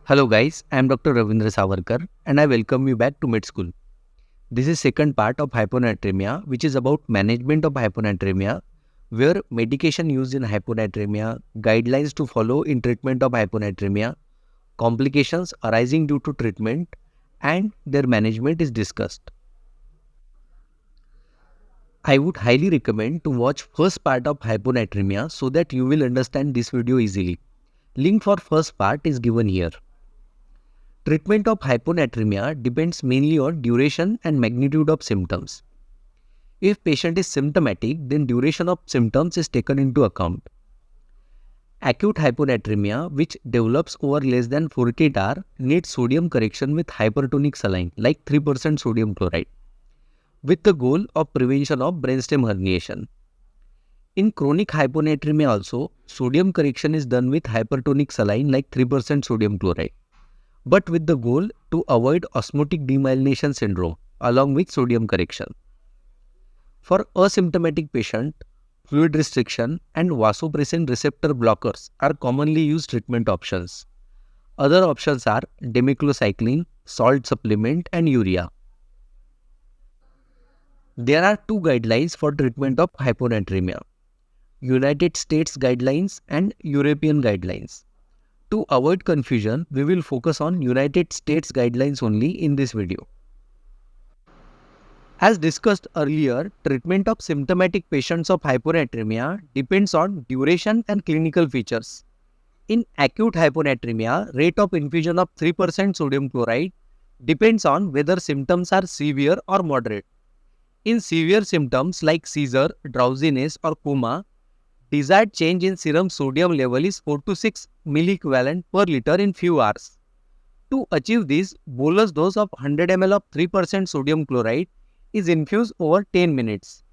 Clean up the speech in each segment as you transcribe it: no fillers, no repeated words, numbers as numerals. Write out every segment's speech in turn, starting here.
Hello guys, I am Dr. Ravindra Savarkar and I welcome you back to Med School. This is second part of hyponatremia, which is about management of hyponatremia, where medication used in hyponatremia, guidelines to follow in treatment of hyponatremia, complications arising due to treatment, and their management is discussed. I would highly recommend to watch first part of hyponatremia so that you will understand this video easily. Link for first part is given here. Treatment of hyponatremia depends mainly on duration and magnitude of symptoms. If patient is symptomatic, then duration of symptoms is taken into account. Acute hyponatremia, which develops over less than 48 hours, needs sodium correction with hypertonic saline like 3% sodium chloride, with the goal of prevention of brainstem herniation. In chronic hyponatremia also, sodium correction is done with hypertonic saline like 3% sodium chloride, but with the goal to avoid osmotic demyelination syndrome along with sodium correction. For asymptomatic patient, fluid restriction and vasopressin receptor blockers are commonly used treatment options. Other options are demylination, salt supplement and urea. There are two guidelines for treatment of hyponatremia: United States guidelines and European guidelines. To avoid confusion, we will focus on United States guidelines only in this video. As discussed earlier, treatment of symptomatic patients of hyponatremia depends on duration and clinical features. In acute hyponatremia, rate of infusion of 3% sodium chloride depends on whether symptoms are severe or moderate. In severe symptoms like seizure, drowsiness or coma, desired change in serum sodium level is 4 to 6 milliequivalent per liter in few hours. To achieve this, bolus dose of 100 ml of 3% sodium chloride is infused over 10 minutes.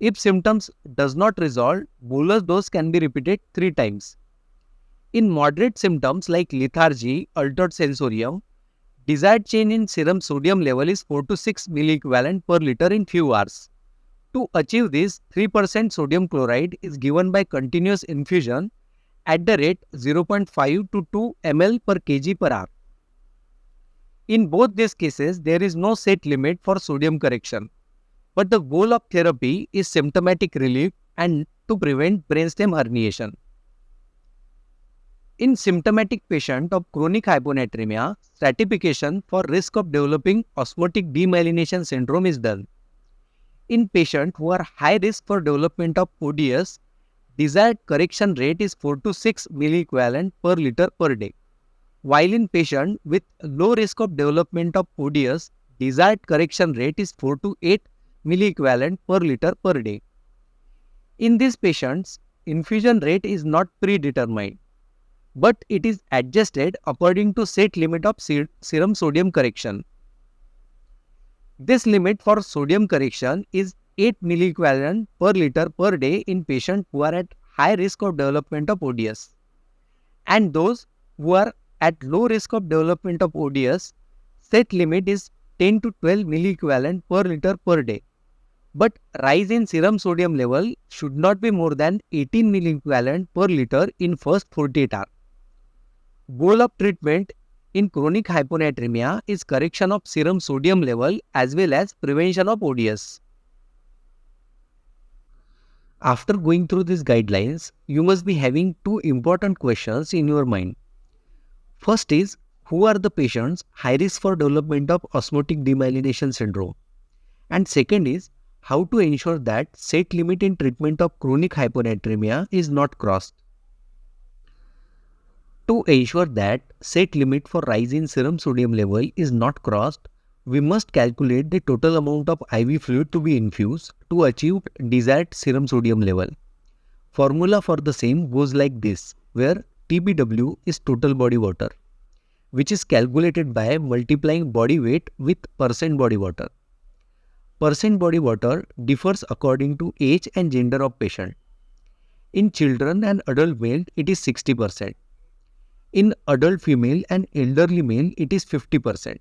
If symptoms does not resolve, bolus dose can be repeated 3 times. In moderate symptoms like lethargy, altered sensorium, desired change in serum sodium level is 4 to 6 milliequivalent per liter in few hours. To achieve this, 3% sodium chloride is given by continuous infusion at the rate 0.5 to 2 ml per kg per hour. In both these cases, there is no set limit for sodium correction, but the goal of therapy is symptomatic relief and to prevent brainstem herniation. In symptomatic patient of chronic hyponatremia, stratification for risk of developing osmotic demyelination syndrome is done. In patients who are high risk for development of ODS, desired correction rate is 4 to 6 milliequivalent per liter per day. While in patients with low risk of development of ODS, desired correction rate is 4 to 8 milliequivalent per liter per day. In these patients, infusion rate is not predetermined, but it is adjusted according to set limit of serum sodium correction. This limit for sodium correction is 8 milliequivalent per liter per day in patients who are at high risk of development of ODS. And those who are at low risk of development of ODS, set limit is 10 to 12 milliequivalent per liter per day. But rise in serum sodium level should not be more than 18 milliequivalent per liter in first 48 hours. Goal of treatment in chronic hyponatremia is correction of serum sodium level as well as prevention of ODS. After going through these guidelines, you must be having two important questions in your mind. First is, who are the patients high risk for development of osmotic demyelination syndrome? And second is, how to ensure that set limit in treatment of chronic hyponatremia is not crossed. To ensure that set limit for rise in serum sodium level is not crossed, we must calculate the total amount of IV fluid to be infused to achieve desired serum sodium level. Formula for the same goes like this, where TBW is total body water, which is calculated by multiplying body weight with percent body water. Percent body water differs according to age and gender of patient. In children and adult male, it is 60%. In adult female and elderly male, it is 50%.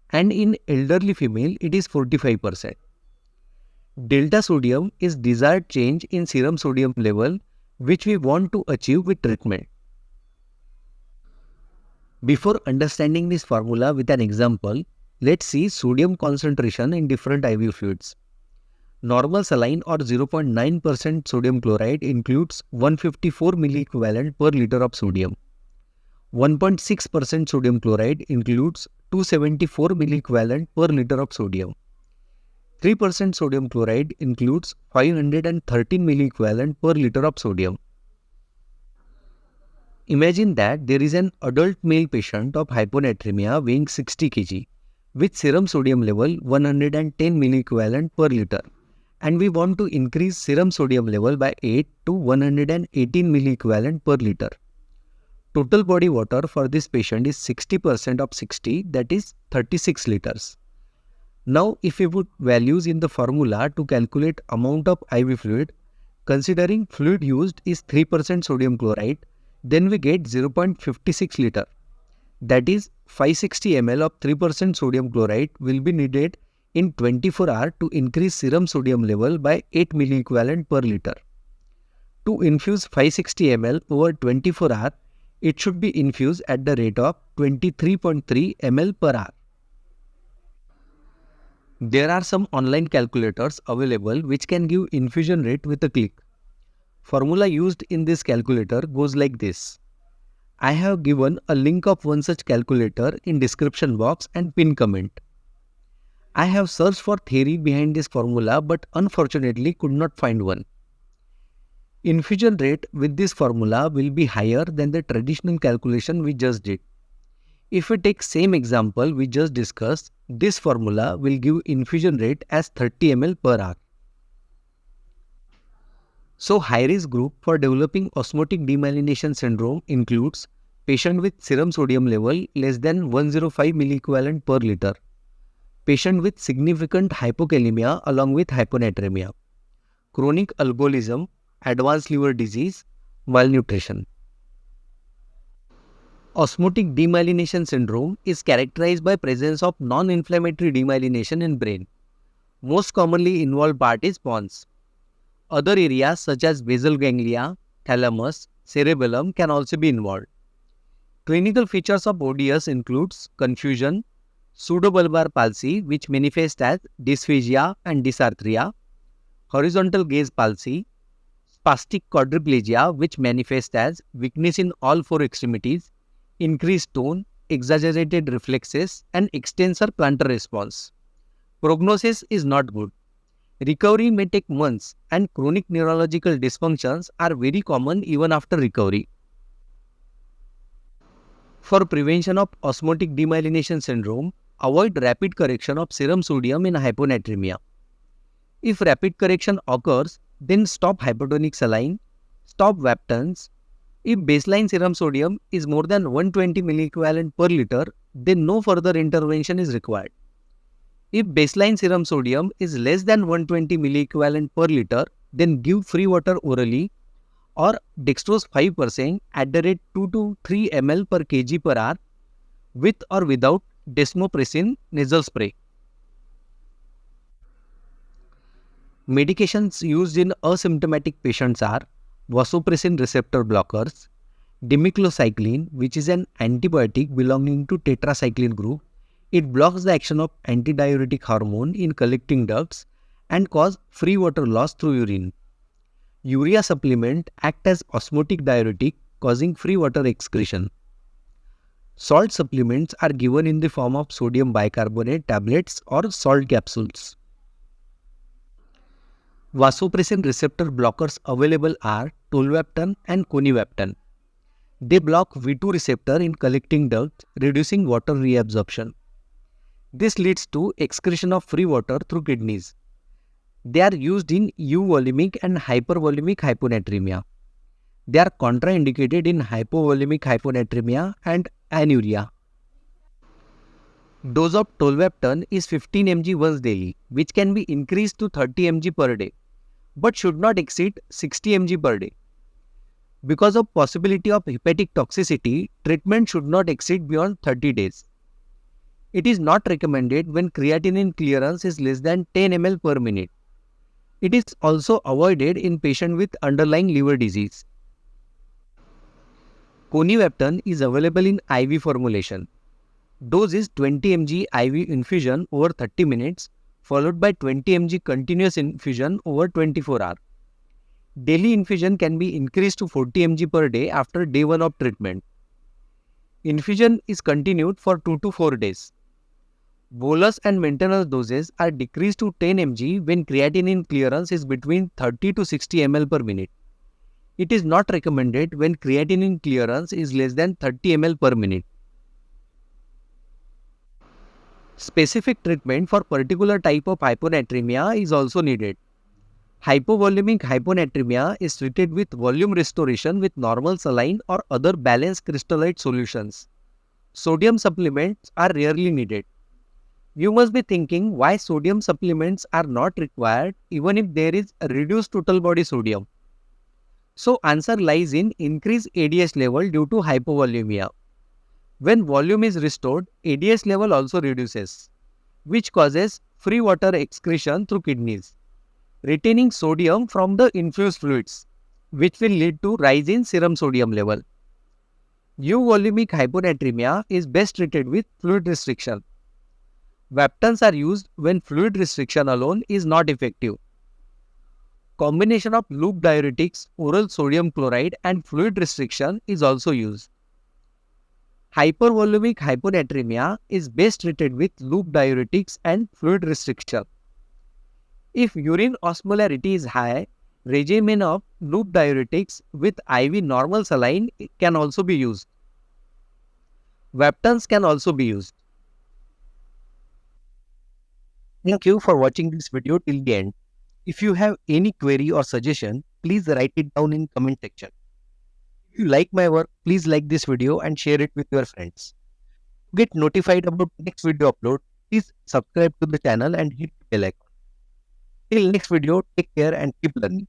And in elderly female, it is 45%. Delta sodium is desired change in serum sodium level, which we want to achieve with treatment. Before understanding this formula with an example, let's see sodium concentration in different IV fluids. Normal saline or 0.9% sodium chloride includes 154 milliequivalent per liter of sodium. 1.6% sodium chloride includes 274 milliequivalent per liter of sodium. 3% sodium chloride includes 513 milliequivalent per liter of sodium. Imagine that there is an adult male patient of hyponatremia weighing 60 kg with serum sodium level 110 milliequivalent per liter, and we want to increase serum sodium level by 8 to 118 milliequivalent per liter. Total body water for this patient is 60% of 60, that is 36 liters. Now, if we put values in the formula to calculate amount of IV fluid, considering fluid used is 3% sodium chloride, then we get 0.56 liter. That is 560 ml of 3% sodium chloride will be needed in 24 hours to increase serum sodium level by 8 milliequivalent per liter. To infuse 560 ml over 24 hours, it should be infused at the rate of 23.3 ml per hour. There are some online calculators available which can give infusion rate with a click. Formula used in this calculator goes like this. I have given a link of one such calculator in description box and pin comment. I have searched for theory behind this formula but unfortunately could not find one. Infusion rate with this formula will be higher than the traditional calculation we just did. If we take same example we just discussed, this formula will give infusion rate as 30 ml per hour. So high-risk group for developing osmotic demyelination syndrome includes patient with serum sodium level less than 105 milliequivalent per liter, patient with significant hypokalemia along with hyponatremia, chronic alcoholism, advanced liver disease, malnutrition. Osmotic demyelination syndrome is characterized by presence of non-inflammatory demyelination in brain. Most commonly involved part is pons. Other areas such as basal ganglia, thalamus, cerebellum can also be involved. Clinical features of ODS includes confusion, pseudobulbar palsy which manifests as dysphagia and dysarthria, horizontal gaze palsy, spastic quadriplegia which manifests as weakness in all four extremities, increased tone, exaggerated reflexes, and extensor plantar response. Prognosis is not good. Recovery may take months, and chronic neurological dysfunctions are very common even after recovery. For prevention of osmotic demyelination syndrome, avoid rapid correction of serum sodium in hyponatremia. If rapid correction occurs, then stop hypotonic saline, stop Vaptans. If baseline serum sodium is more than 120 milliequivalent per liter, then no further intervention is required. If baseline serum sodium is less than 120 milliequivalent per liter, then give free water orally or dextrose 5% at the rate 2 to 3 ml per kg per hour with or without desmopressin nasal spray. Medications used in asymptomatic patients are vasopressin receptor blockers, demyclocycline, which is an antibiotic belonging to tetracycline group. It blocks the action of antidiuretic hormone in collecting ducts and cause free water loss through urine. Urea supplement act as osmotic diuretic, causing free water excretion. Salt supplements are given in the form of sodium bicarbonate tablets or salt capsules. Vasopressin receptor blockers available are tolvaptan and conivaptan. They block V2 receptor in collecting ducts, reducing water reabsorption. This leads to excretion of free water through kidneys. They are used in euvolemic and hypervolemic hyponatremia. They are contraindicated in hypovolemic hyponatremia and anuria. Dose of tolvaptan is 15 mg once daily, which can be increased to 30 mg per day, but should not exceed 60 mg per day. Because of possibility of hepatic toxicity, treatment should not exceed beyond 30 days. It is not recommended when creatinine clearance is less than 10 ml per minute. It is also avoided in patients with underlying liver disease. Conivaptan is available in IV formulation. Dose is 20 mg IV infusion over 30 minutes followed by 20 mg continuous infusion over 24 hours. Daily infusion can be increased to 40 mg per day after day 1 of treatment. Infusion is continued for 2 to 4 days. Bolus and maintenance doses are decreased to 10 mg when creatinine clearance is between 30 to 60 ml per minute. It is not recommended when creatinine clearance is less than 30 ml per minute. Specific treatment for particular type of hyponatremia is also needed. Hypovolemic hyponatremia is treated with volume restoration with normal saline or other balanced crystallite solutions. Sodium supplements are rarely needed. You must be thinking why sodium supplements are not required even if there is a reduced total body sodium. So answer lies in increased ADS level due to hypovolemia. When volume is restored, ADS level also reduces, which causes free water excretion through kidneys, retaining sodium from the infused fluids, which will lead to rise in serum sodium level. Euvolemic hyponatremia is best treated with fluid restriction. Vaptans are used when fluid restriction alone is not effective. Combination of loop diuretics, oral sodium chloride and fluid restriction is also used. Hypervolemic hyponatremia is best treated with loop diuretics and fluid restriction. If urine osmolarity is high, regimen of loop diuretics with IV normal saline can also be used. Vaptans can also be used. Thank you for watching this video till the end. If you have any query or suggestion, please write it down in comment section. If you like my work, please like this video and share it with your friends. To get notified about next video upload, please subscribe to the channel and hit the bell icon. Till next video, take care and keep learning.